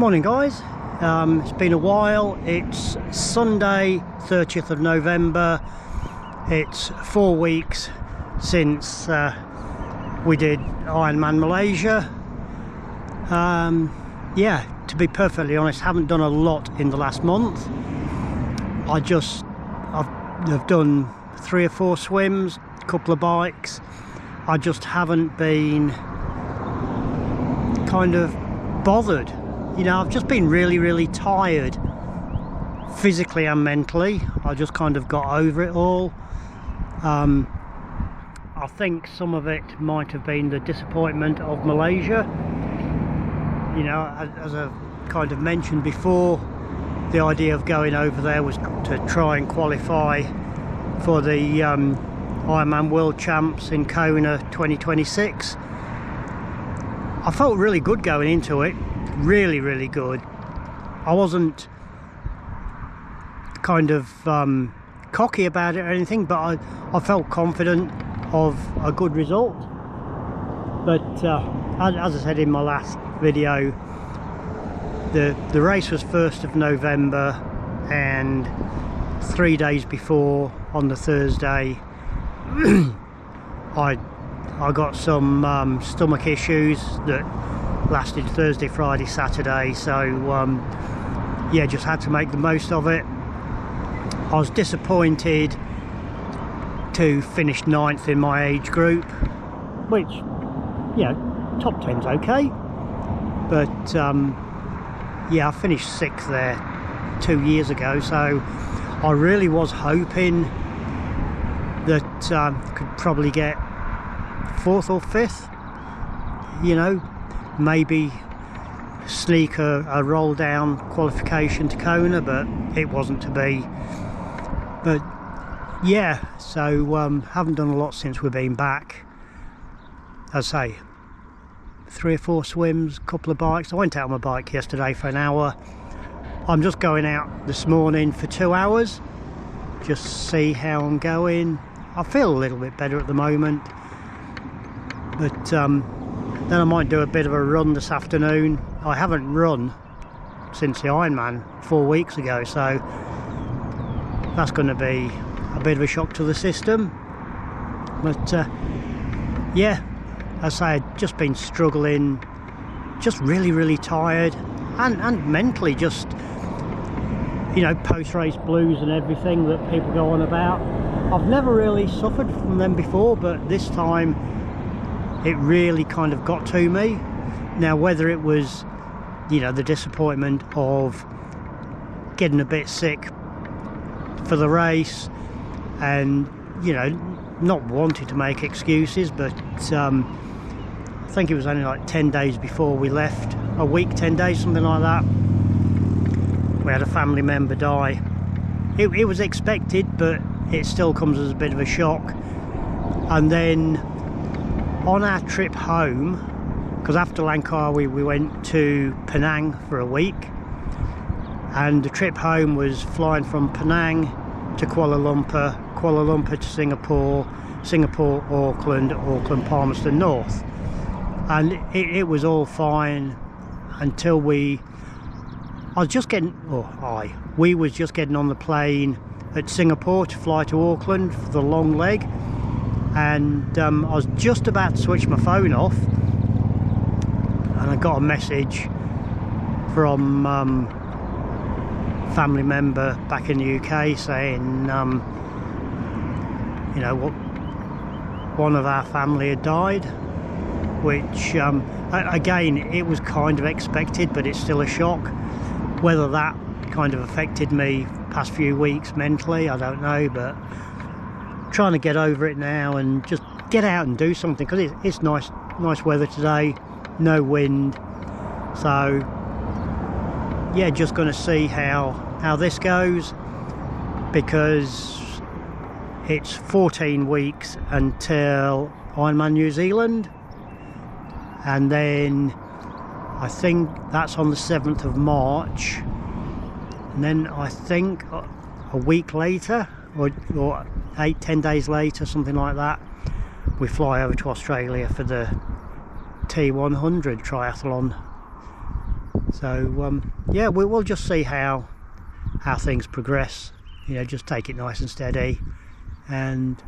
Morning guys, it's been a while. It's Sunday 30th of November. It's 4 weeks since we did IM Malaysia. Yeah, to be perfectly honest, haven't done a lot in the last month. I've done 3 or 4 swims, a couple of bikes. I just haven't been kind of bothered. You know, I've just been really tired, physically and mentally. I just kind of got over it all. I think some of it might have been the disappointment of Malaysia. You know, as I've kind of mentioned before, the idea of going over there was to try and qualify for the Ironman World Champs in Kona 2026. I felt really good going into it. Really good. I wasn't kind of cocky about it or anything, but I felt confident of a good result. But as I said in my last video, the race was 1st of November, and 3 days before, on the Thursday, I got some stomach issues that lasted Thursday, Friday, Saturday, so yeah, just had to make the most of it. I was disappointed to finish 9th in my age group, which, yeah, top 10's okay, but yeah, I finished 6th there 2 years ago, so I really was hoping that I could probably get 4th or 5th, you know, maybe sneak a roll down qualification to Kona, but it wasn't to be. But yeah, so haven't done a lot since we've been back. As I say, 3 or 4 swims, a couple of bikes. I went out on my bike yesterday for an hour. I'm just going out this morning for 2 hours, just see how I'm going. I feel a little bit better at the moment, but then I might do a bit of a run this afternoon. I haven't run since the Ironman 4 weeks ago, so that's going to be a bit of a shock to the system. But yeah, as I say, I've just been struggling, just really tired, and mentally just, you know, post-race blues and everything that people go on about. I've never really suffered from them before, but this time it really kind of got to me. Now, whether it was, you know, the disappointment of getting a bit sick for the race and, you know, not wanting to make excuses, but I think it was only like 10 days before we left, a week, 10 days, something like that, we had a family member die. It was expected, but it still comes as a bit of a shock. And then on our trip home, because after Langkawi we went to Penang for a week, and the trip home was flying from Penang to Kuala Lumpur to Singapore, Auckland, Palmerston North, and it was all fine until we was just getting on the plane at Singapore to fly to Auckland for the long leg. And I was just about to switch my phone off, and I got a message from family member back in the UK saying, you know, one of our family had died, which again, it was kind of expected, but it's still a shock. Whether that kind of affected me past few weeks mentally, I don't know, but trying to get over it now and just get out and do something, because it's nice weather today, no wind, so yeah, just going to see how this goes, because it's 14 weeks until Ironman New Zealand, and then I think that's on the 7th of March, and then I think a week later, or 8-10 days later, something like that, we fly over to Australia for the T100 triathlon. So yeah, we'll just see how things progress. You know, just take it nice and steady and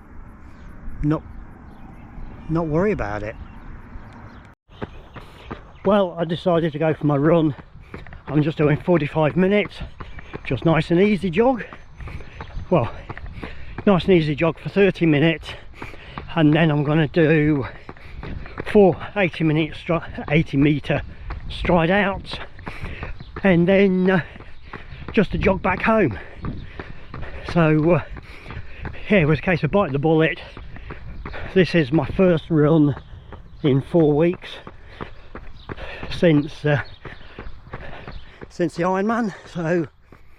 not worry about it. Well, I decided to go for my run. I'm just doing 45 minutes, just nice and easy jog. Well, nice and easy jog for 30 minutes, and then I'm going to do 4 80 metre stride outs, and then just a jog back home. So yeah, it was a case of biting the bullet. This is my first run in 4 weeks since the Ironman, so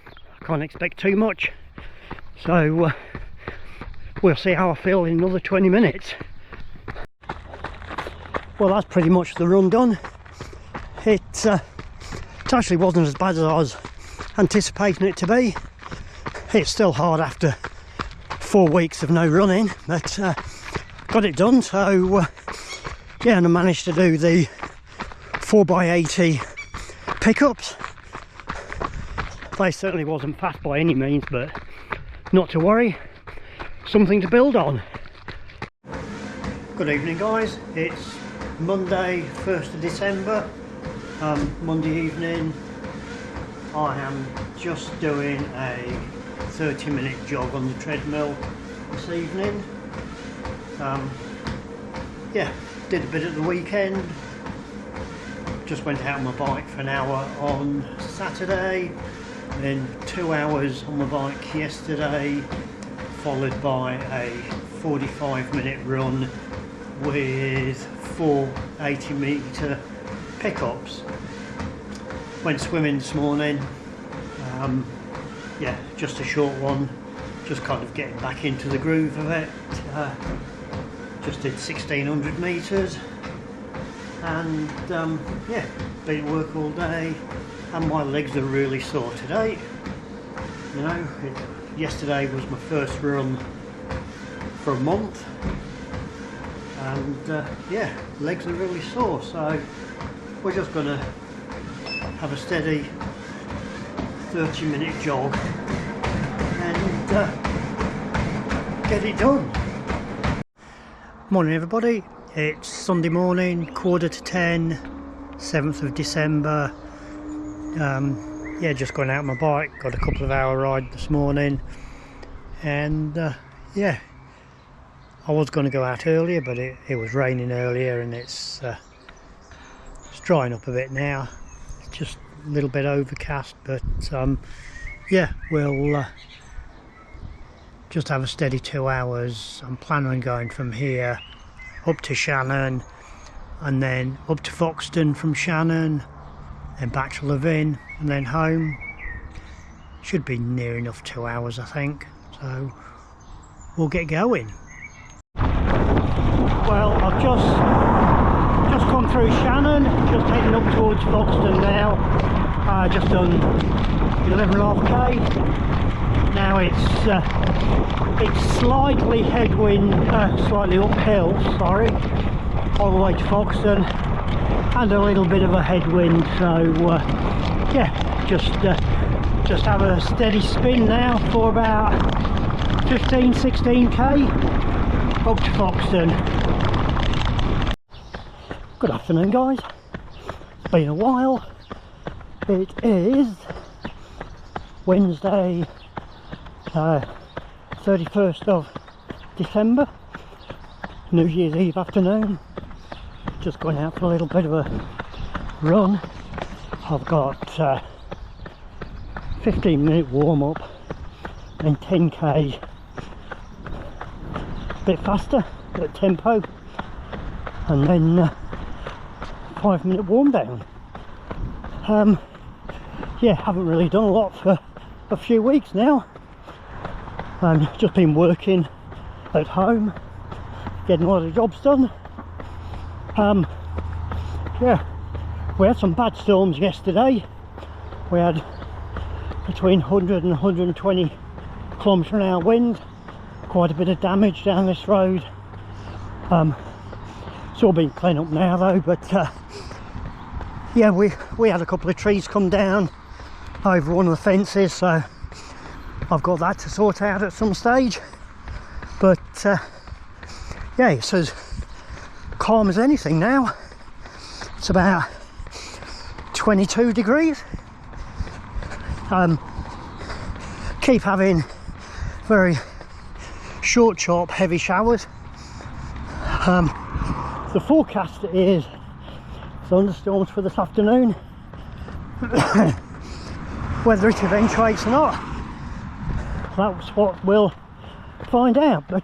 I can't expect too much. So we'll see how I feel in another 20 minutes. Well, that's pretty much the run done. It actually wasn't as bad as I was anticipating it to be. It's still hard after 4 weeks of no running, but got it done. So yeah, and I managed to do the 4x80 pickups. They certainly wasn't fast by any means, but not to worry, something to build on. Good evening guys, it's Monday 1st of December, Monday evening. I am just doing a 30-minute jog on the treadmill this evening. Yeah, did a bit at the weekend, just went out on my bike for an hour on Saturday, then 2 hours on my bike yesterday, followed by a 45-minute run with 4 80 metre pickups. Went swimming this morning. Yeah, just a short one, just kind of getting back into the groove of it. Just did 1600 metres, and yeah, been at work all day, and my legs are really sore today. You know, yesterday was my first run for a month, and yeah, legs are really sore, so we're just gonna have a steady 30-minute jog and get it done. Morning everybody, it's Sunday morning, 9:45, 7th of December. Yeah, just going out on my bike, got a couple of hour ride this morning, and yeah, I was going to go out earlier, but it was raining earlier, and it's drying up a bit now. It's just a little bit overcast, but yeah, we'll just have a steady 2 hours. I'm planning on going from here up to Shannon, and then up to Foxton from Shannon, then back to Levin, and then home. Should be near enough 2 hours, I think, so we'll get going. Well, I've just come through Shannon, just heading up towards Foxton now. Just done 11.5k. Now it's slightly headwind, slightly uphill, sorry, all the way to Foxton, and a little bit of a headwind. So yeah, just have a steady spin now for about 15-16k up to Foxton. Good afternoon guys, it's been a while. It is Wednesday 31st of December, New Year's Eve afternoon. Just going out for a little bit of a run. I've got 15-minute warm-up and 10k a bit faster at tempo, and then 5-minute warm down. Yeah, haven't really done a lot for a few weeks now. Just been working at home, getting a lot of jobs done. Yeah, we had some bad storms yesterday. We had between 100 and 120 kilometre an hour wind, quite a bit of damage down this road. It's all been cleaned up now though, but yeah, we had a couple of trees come down over one of the fences, so I've got that to sort out at some stage. But yeah, it's as calm as anything now. It's about 22 degrees. Keep having very short, sharp, heavy showers. The forecast is thunderstorms for this afternoon. Whether it eventuates or not, that's what we'll find out. But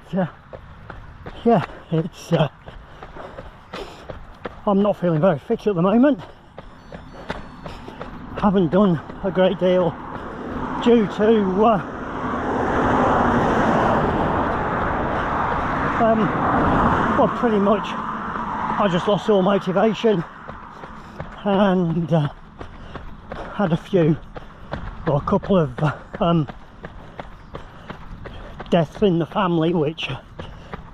yeah, it's I'm not feeling very fit at the moment. Haven't done a great deal due to well, pretty much I just lost all motivation and had a couple of deaths in the family, which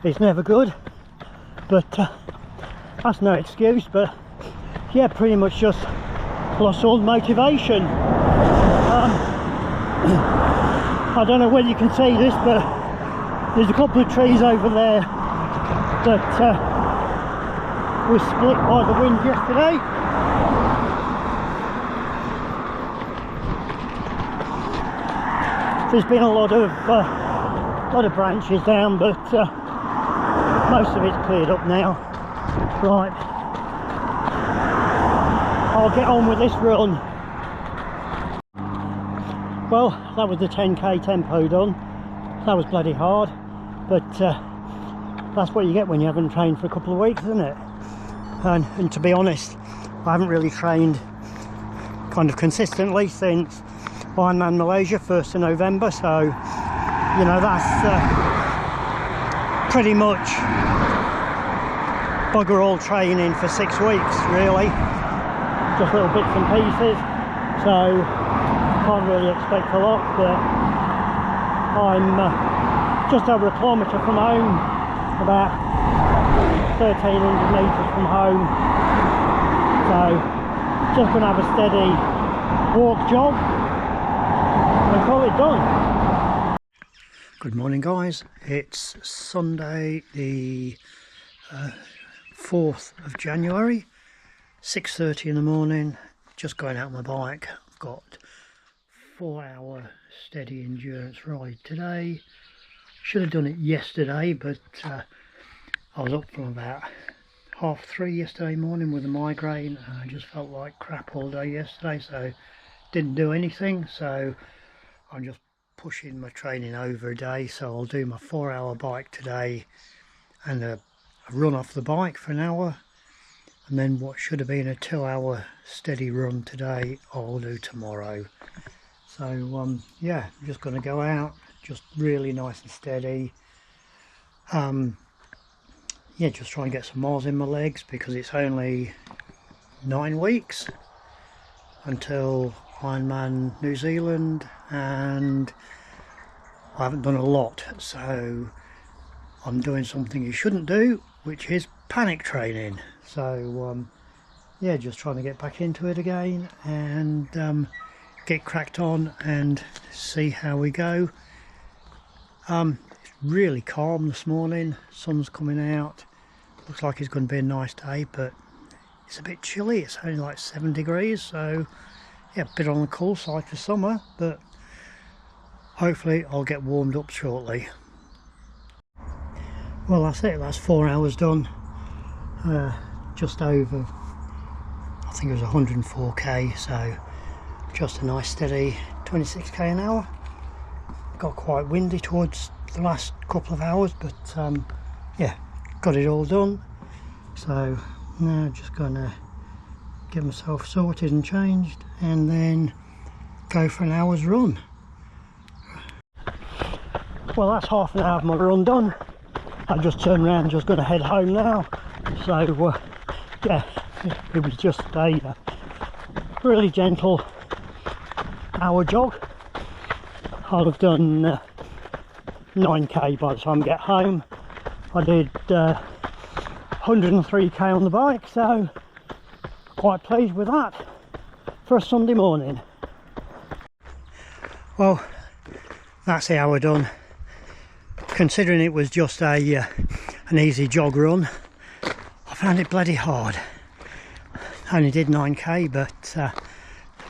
is never good, but that's no excuse. But yeah, pretty much just lost all the motivation. I don't know whether you can see this, but there's a couple of trees over there that were split by the wind yesterday. There's been a lot of branches down, but most of it's cleared up now. Right, I'll get on with this run. Well, that was the 10k tempo done. That was bloody hard, but that's what you get when you haven't trained for a couple of weeks, isn't it? And to be honest, I haven't really trained kind of consistently since IM Malaysia 1st of November, so you know, that's pretty much bugger all training for 6 weeks really, just little bits and pieces, so can't really expect a lot. But I'm just over a kilometre from home, about 1300 metres from home, so just going to have a steady walk jog and call it done. Good morning guys, it's Sunday the 4th of January, 6:30 in the morning, just going out on my bike. I've got 4-hour steady endurance ride today. Should have done it yesterday, but I was up from about 3:30 yesterday morning with a migraine, and I just felt like crap all day yesterday, so didn't do anything. So I'm just pushing my training over a day, so I'll do my 4-hour bike today and a run off the bike for an hour, and then what should have been a 2-hour steady run today I'll do tomorrow. So yeah, I'm just going to go out just really nice and steady. Yeah, just try and get some miles in my legs, because it's only 9 weeks until Ironman New Zealand, and I haven't done a lot, so I'm doing something you shouldn't do, which is panic training. So yeah, just trying to get back into it again and get cracked on and see how we go. It's really calm this morning, sun's coming out, looks like it's going to be a nice day, but it's a bit chilly. It's only like 7 degrees, so yeah, a bit on the cool side for summer, but hopefully I'll get warmed up shortly. Well, that's it, that's 4 hours done. Just over, I think it was 104k, so just a nice steady 26k an hour. Got quite windy towards the last couple of hours, but yeah, got it all done. So now just gonna get myself sorted and changed, and then go for an hour's run. Well, that's half an hour of my run done. I just turned around, just going to head home now. So yeah, it was just a really gentle hour jog. I'll have done 9k by the time I get home. I did 103k on the bike, so quite pleased with that for a Sunday morning. Well, that's the hour done. Considering it was just a an easy jog run, I found it bloody hard. Only did 9k, but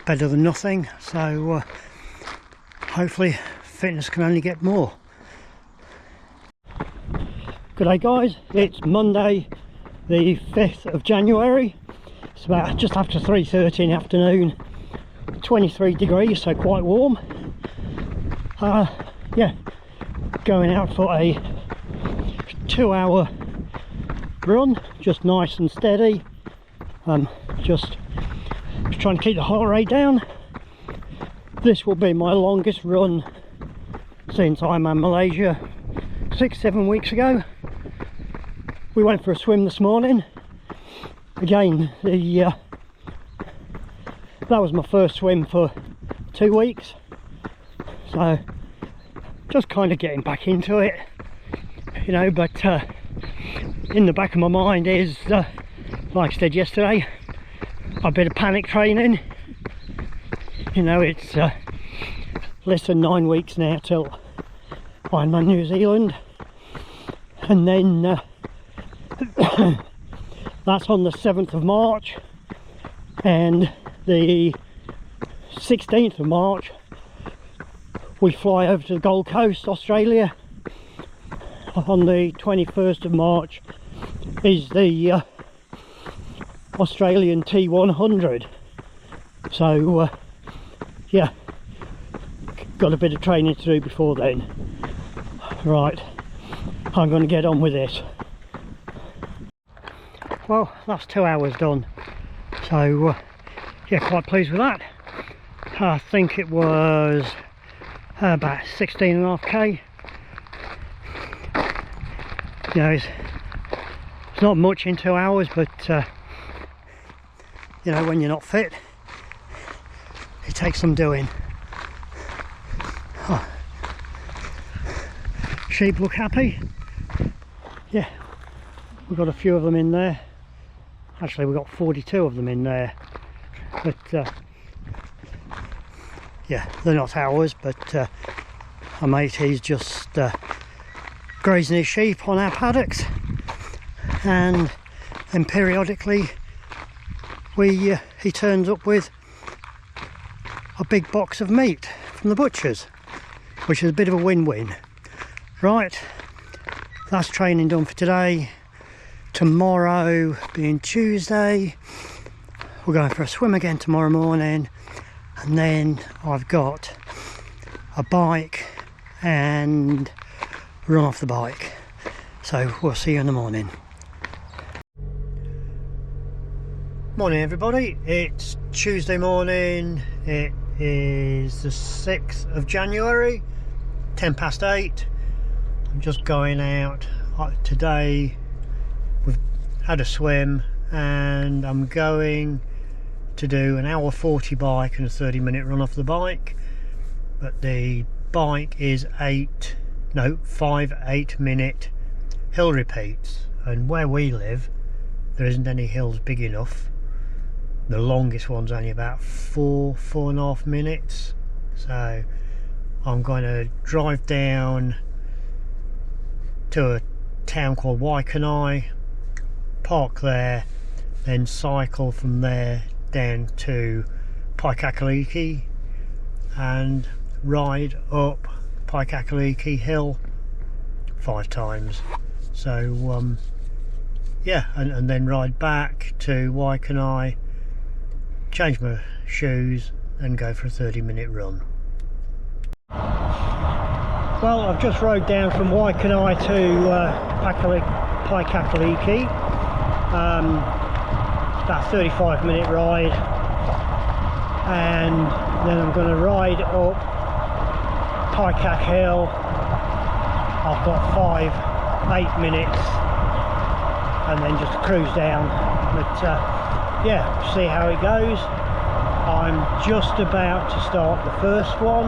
better than nothing. So hopefully fitness can only get more. G'day guys, it's Monday the 5th of January. It's about just after 3:30 in the afternoon, 23 degrees, so quite warm. Yeah, going out for a 2-hour run, just nice and steady. Just trying to keep the heart rate down. This will be my longest run since IM Malaysia 6-7 weeks ago. We went for a swim this morning. Again, that was my first swim for 2 weeks, so just kind of getting back into it, you know. But in the back of my mind is, like I said yesterday, a bit of panic training. You know, it's less than 9 weeks now till I'm in New Zealand, and then that's on the 7th of March, and the 16th of March we fly over to the Gold Coast, Australia. On the 21st of March is the Australian T100. So yeah, got a bit of training to do before then. Right, I'm going to get on with this. Well, that's 2 hours done, so yeah, quite pleased with that. I think it was about 16.5k. You know, it's not much in 2 hours, but you know, when you're not fit, it takes some doing. Oh. Sheep look happy. Yeah, we've got a few of them in there. Actually, we've got 42 of them in there, but yeah, they're not ours, but our mate, he's just grazing his sheep on our paddocks, and then periodically he turns up with a big box of meat from the butchers, which is a bit of a win-win. Right, that's training done for today. Tomorrow being Tuesday, we're going for a swim again tomorrow morning, and then I've got a bike and run off the bike. So we'll see you in the morning. Morning everybody, it's Tuesday morning. It is the 6th of January, 8:10. I'm just going out today. We've had a swim and I'm going to do an hour 40 bike and a 30-minute run off the bike, but the bike is 5 8-minute hill repeats, and where we live there isn't any hills big enough. The longest one's only about 4.5 minutes, so I'm going to drive down to a town called Waikanae, park there, then cycle from there down to Paikakaliki and ride up Paikakaliki hill 5 times. So yeah, and then ride back to Waikanae, change my shoes and go for a 30-minute run. Well, I've just rode down from Waikanae to Paikakaliki. It's about a 35-minute ride, and then I'm going to ride up Paikak Hill. I've got 8 minutes, and then just cruise down. But yeah, see how it goes. I'm just about to start the first one,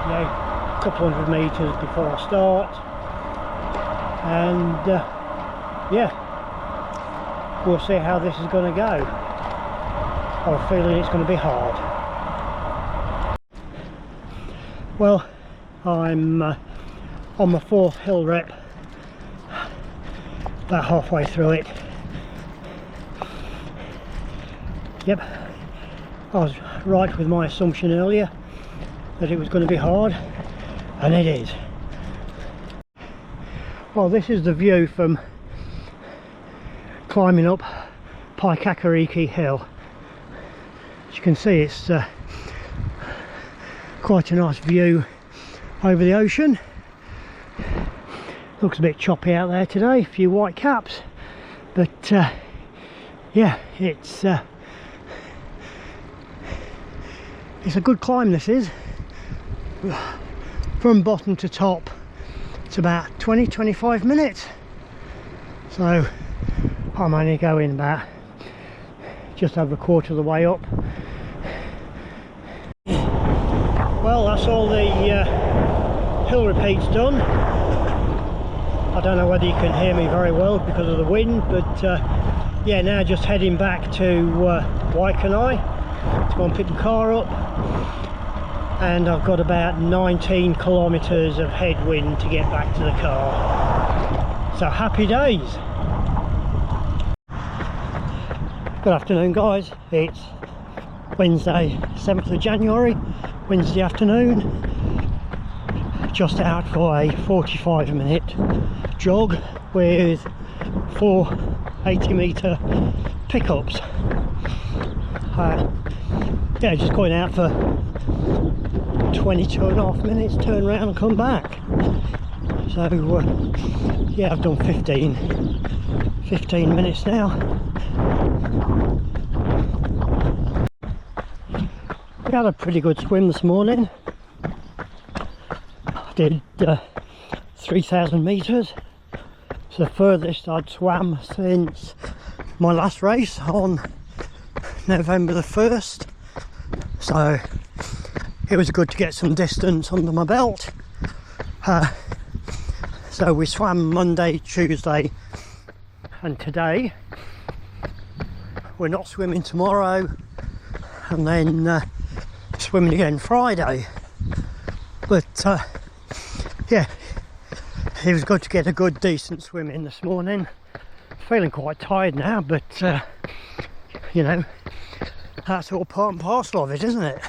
you know, a couple hundred meters before I start, and yeah, we'll see how this is going to go. a feeling it's going to be hard. Well, I'm on my 4th hill rep, about halfway through it. Yep, I was right with my assumption earlier that it was going to be hard, and it is. Well, this is the view from climbing up Paikakariki Hill. As you can see, it's quite a nice view over the ocean. Looks a bit choppy out there today, a few white caps, but yeah, it's a good climb, this is. From bottom to top it's about 20-25 minutes, so I'm only going about just over a quarter of the way up. Well, that's all the hill repeats done. I don't know whether you can hear me very well because of the wind, but yeah, now just heading back to Waikanai to go and pick the car up, and I've got about 19 kilometres of headwind to get back to the car. So happy days. Good afternoon, guys. It's Wednesday 7th of January, Wednesday afternoon. Just out for a 45-minute jog with 4 80-metre pickups. Yeah, just going out for 22.5 minutes, turn around and come back. So yeah, I've done 15 minutes now. We had a pretty good swim this morning. I did 3,000 metres. It's the furthest I'd swam since my last race on November the 1st. So it was good to get some distance under my belt. So we swam Monday, Tuesday and today. We're not swimming tomorrow, and then swimming again Friday. But yeah, it was good to get a good decent swim in this morning. Feeling quite tired now, but you know, that's all part and parcel of it, isn't it?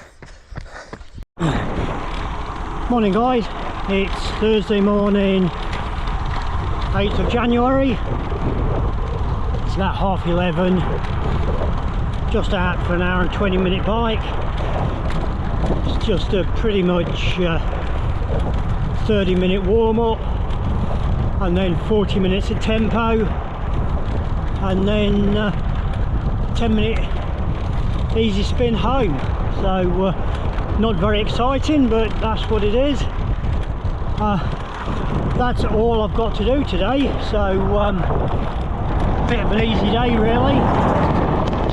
Morning, guys. It's Thursday morning, 8th of January. It's about 11:30. Just out for an hour and 20-minute bike. It's just a pretty much 30-minute warm-up, and then 40 minutes of tempo, and then 10-minute easy spin home. So not very exciting, but that's what it is. That's all I've got to do today, so bit of an easy day really.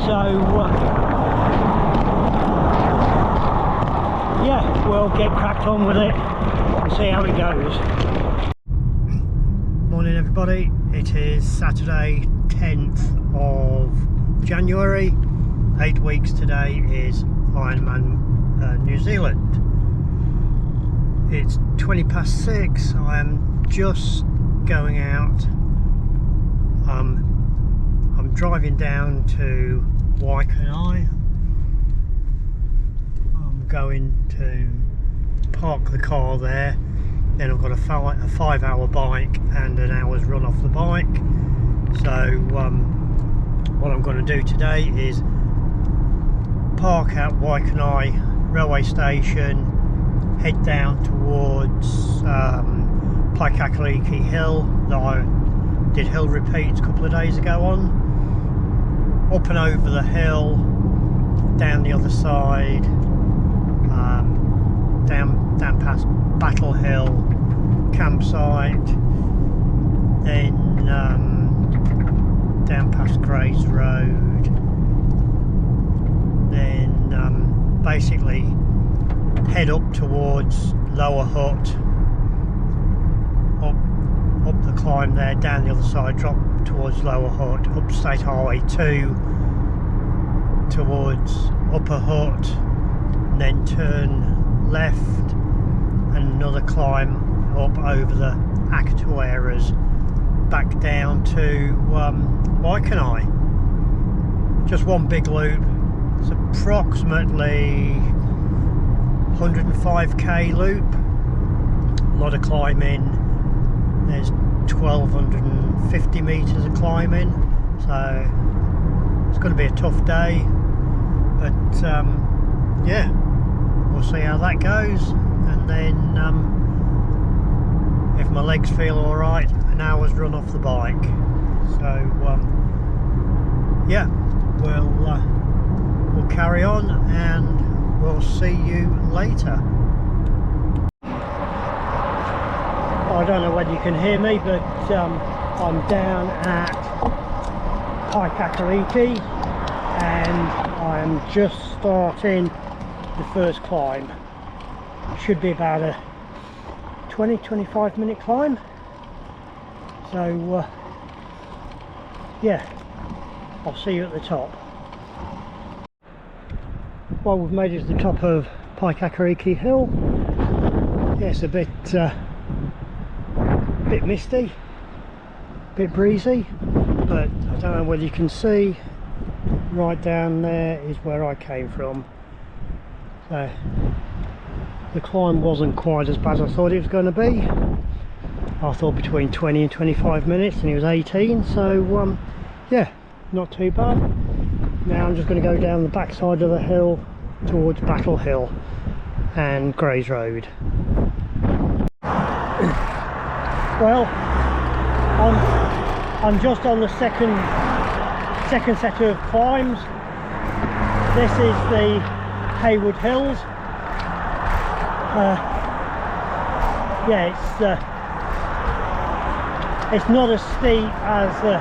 So yeah, we'll get cracked on with it and see how it goes. Morning everybody, it is Saturday 10th of January. 8 weeks today is Ironman New Zealand. It's 6:20. I am just going out. I'm driving down to Waikanai. I'm going to park the car there. Then I've got a 5-hour bike and an hour's run off the bike. So what I'm going to do today is park at Waikanai railway station, head down towards Paikakariki Hill that I did hill repeats a couple of days ago on, up and over the hill, down the other side, down past Battle Hill campsite, then down past Grays Road, then basically head up towards Lower Hutt, up the climb there, down the other side, drop towards Lower Hutt, up State Highway 2, towards Upper Hut, and then turn left and another climb up over the Akatueras back down to Waikanae. Just one big loop. It's approximately 105k loop. A lot of climbing. There's 1250 meters of climbing, so it's going to be a tough day, but yeah, we'll see how that goes, and then if my legs feel all right, an hour's run off the bike. So yeah, we'll carry on and we'll see you later. I don't know whether you can hear me, but I'm down at Paikakariki and I'm just starting the first climb. Should be about a 20-25 minute climb. So yeah, I'll see you at the top. Well, we've made it to the top of Paikakariki Hill. Yeah, it's a bit misty, bit breezy, but I don't know whether you can see, right down there is where I came from. So the climb wasn't quite as bad as I thought it was going to be. I thought between 20 and 25 minutes, and it was 18, so yeah, not too bad. Now I'm just going to go down the back side of the hill towards Battle Hill and Grays Road. Well, I'm just on the second set of climbs. This is the Haywood Hills. Yeah, it's not as steep as the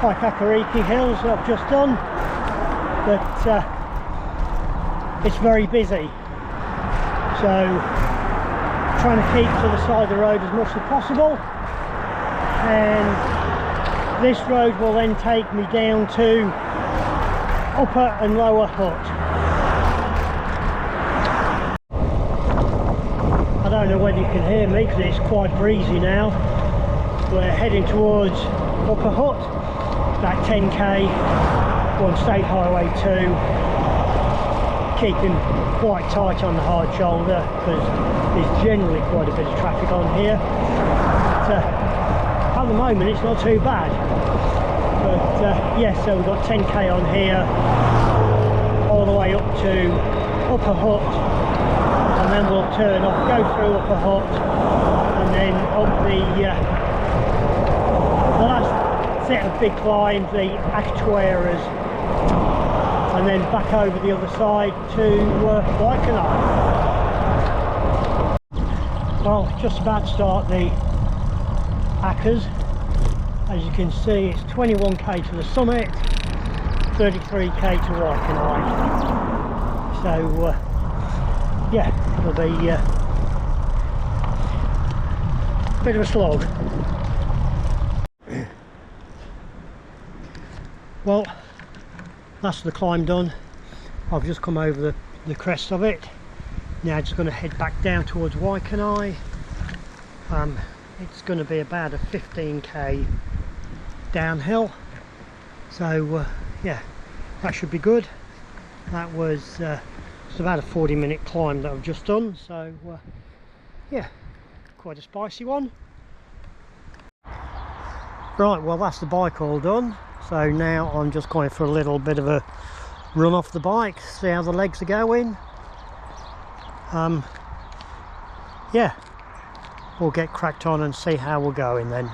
Paikakariki Hills that I've just done, but it's very busy. So trying to keep to the side of the road as much as possible, and this road will then take me down to Upper and Lower Hut. I don't know whether you can hear me because it's quite breezy now. We're heading towards Upper Hut, about 10k on State Highway 2, keeping quite tight on the hard shoulder because there's generally quite a bit of traffic on here. But, at the moment it's not too bad, but yeah, so we've got 10k on here all the way up to Upper Hut, and then we'll turn off, go through Upper Hut, and then up the last set of big climbs, the Akatueras, and then back over the other side to Waikanae. Well, just about to start the Akas. As you can see, it's 21k to the summit, 33k to Waikanae. So yeah, it'll be a bit of a slog. Well, that's the climb done. I've just come over the crest of it. Now just going to head back down towards Waikanae. It's going to be about a 15k downhill, so yeah, that should be good. That was it's about a 40-minute climb that I've just done, so yeah, quite a spicy one. Right, well, that's the bike all done, so now I'm just going for a little bit of a run off the bike, see how the legs are going. Yeah, we'll get cracked on and see how we're going then.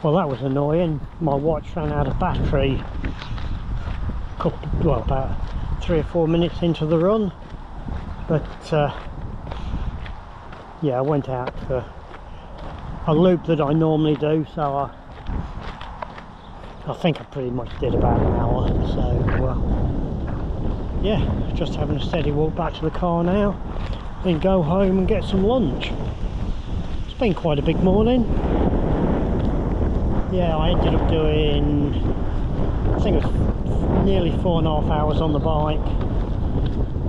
Well, that was annoying. My watch ran out of battery about 3 or 4 minutes into the run, but yeah, I went out for a loop that I normally do, so I think I pretty much did about an hour. So yeah, just having a steady walk back to the car now, then go home and get some lunch. It's been quite a big morning. Yeah, I ended up doing think it was nearly 4.5 hours on the bike,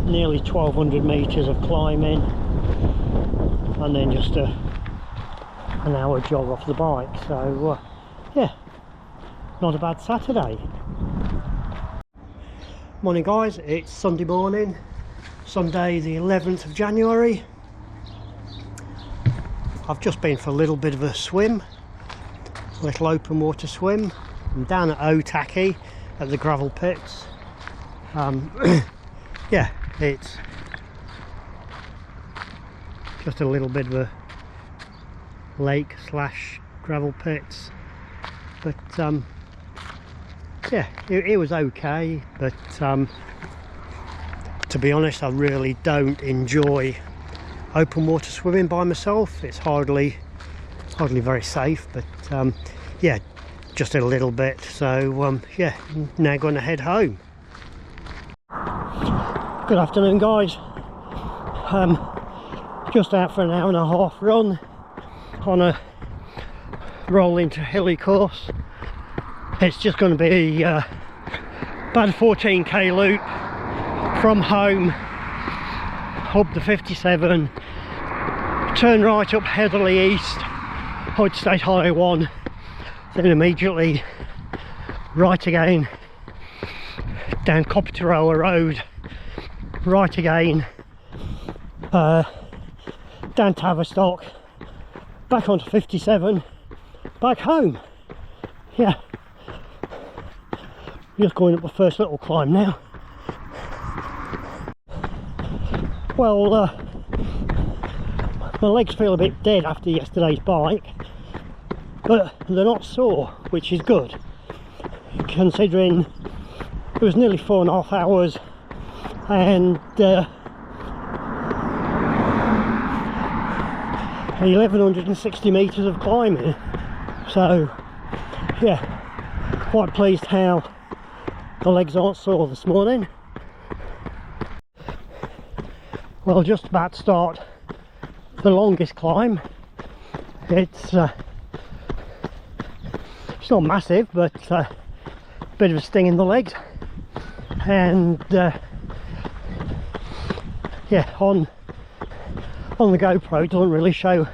nearly 1200 meters of climbing, and then just an hour jog off the bike. So yeah, not a bad Saturday. Morning guys, it's Sunday morning, Sunday the 11th of January. I've just been for a little bit of a swim, a little open water swim. I'm down at Otaki at the gravel pits. Yeah, it's just a little bit of a lake slash gravel pits, but yeah, it was okay. But to be honest, I really don't enjoy open water swimming by myself. It's hardly very safe, but yeah, just a little bit. So yeah, now going to head home. Good afternoon guys. Just out for an hour and a half run on a rolling to hilly course. It's just going to be about a 14k loop from home up the 57, turn right up Heatherley East, Hoyt State Highway 1, then immediately right again down Coppeteroa Road, right again down Tavistock, back onto 57, back home. Yeah, just going up the first little climb now. Well, my legs feel a bit dead after yesterday's bike, but they're not sore, which is good, considering it was nearly 4.5 hours and 1160 meters of climbing. So yeah, quite pleased how the legs aren't sore this morning. Well, just about to start the longest climb. It's not massive, but a bit of a sting in the legs, and yeah, on the GoPro it doesn't really show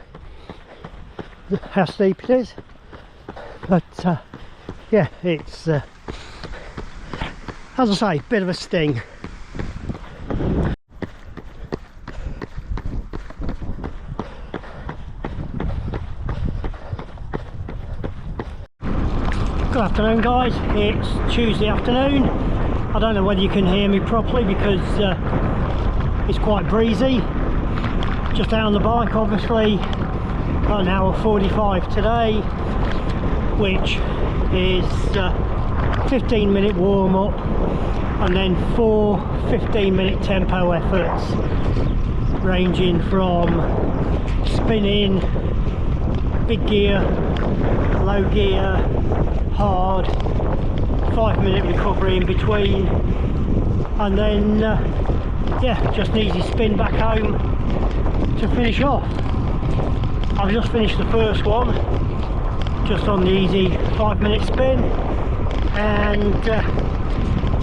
how steep it is, but yeah, it's as I say, bit of a sting. Good afternoon guys, it's Tuesday afternoon. I don't know whether you can hear me properly because it's quite breezy. Just out on the bike, obviously, about an hour 45 today, which is 15-minute warm-up and then 4 15-minute tempo efforts, ranging from spinning, big gear, low gear, hard, 5-minute recovery in between, and then yeah, just an easy spin back home to finish off. I've just finished the first one, just on the easy 5-minute spin, and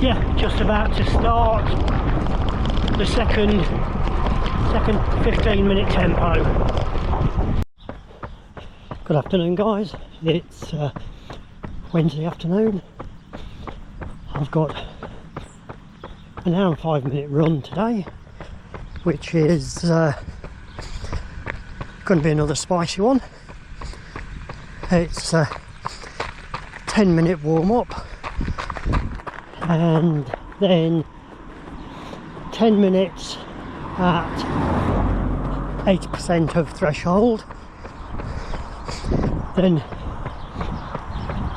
yeah, just about to start the second 15-minute tempo. Good afternoon guys, it's Wednesday afternoon. I've got an hour and 5-minute run today, which is going to be another spicy one. It's 10-minute warm-up and then 10 minutes at 80% of threshold, then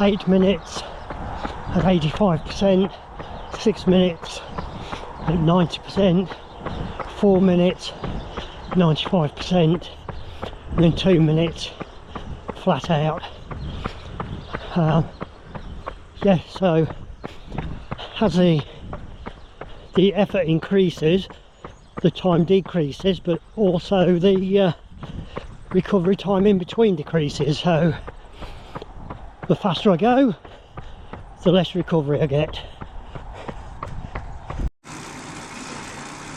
8 minutes at 85%, 6 minutes at 90%, 4 minutes 95%, and then 2 minutes flat out. Yeah, so as the effort increases, the time decreases, but also the recovery time in between decreases. So the faster I go, the less recovery I get.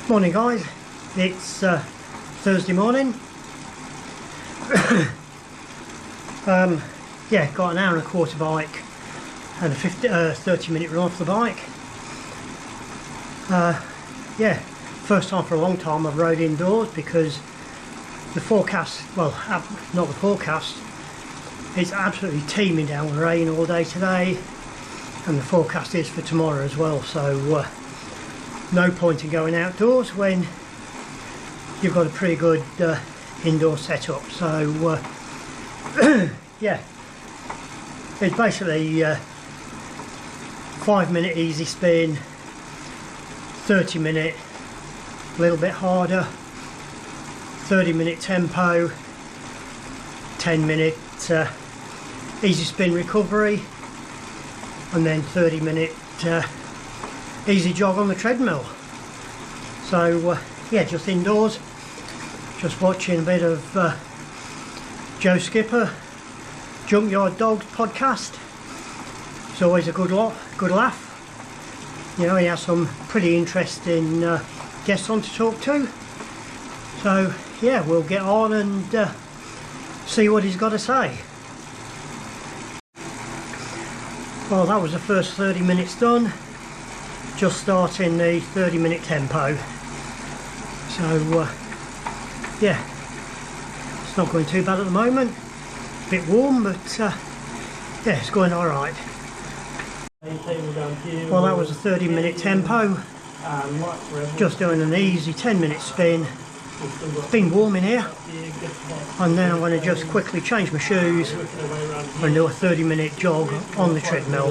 Morning guys, it's Thursday morning. Yeah, got an hour and a quarter bike and a 30-minute run off the bike. Yeah, first time for a long time I've rode indoors, because the forecast, well, not the forecast, it's absolutely teeming down with rain all day today, and the forecast is for tomorrow as well, so no point in going outdoors when you've got a pretty good indoor setup. So yeah, it's basically 5-minute easy spin, 30-minute a little bit harder, 30-minute tempo, 10-minute easy spin recovery, and then 30-minute easy jog on the treadmill. So yeah, just indoors, just watching a bit of Joe Skipper, Junkyard Dogs podcast. It's always a good laugh. You know, he has some pretty interesting guests on to talk to. So yeah, we'll get on and see what he's got to say. Well, that was the first 30 minutes done. Just starting the 30-minute tempo. So yeah, it's not going too bad at the moment. A bit warm, but yeah, it's going all right. Well, that was a 30-minute tempo. Just doing an easy 10-minute spin. It's been warm in here, and then I'm going to just quickly change my shoes and do a 30-minute jog on the treadmill.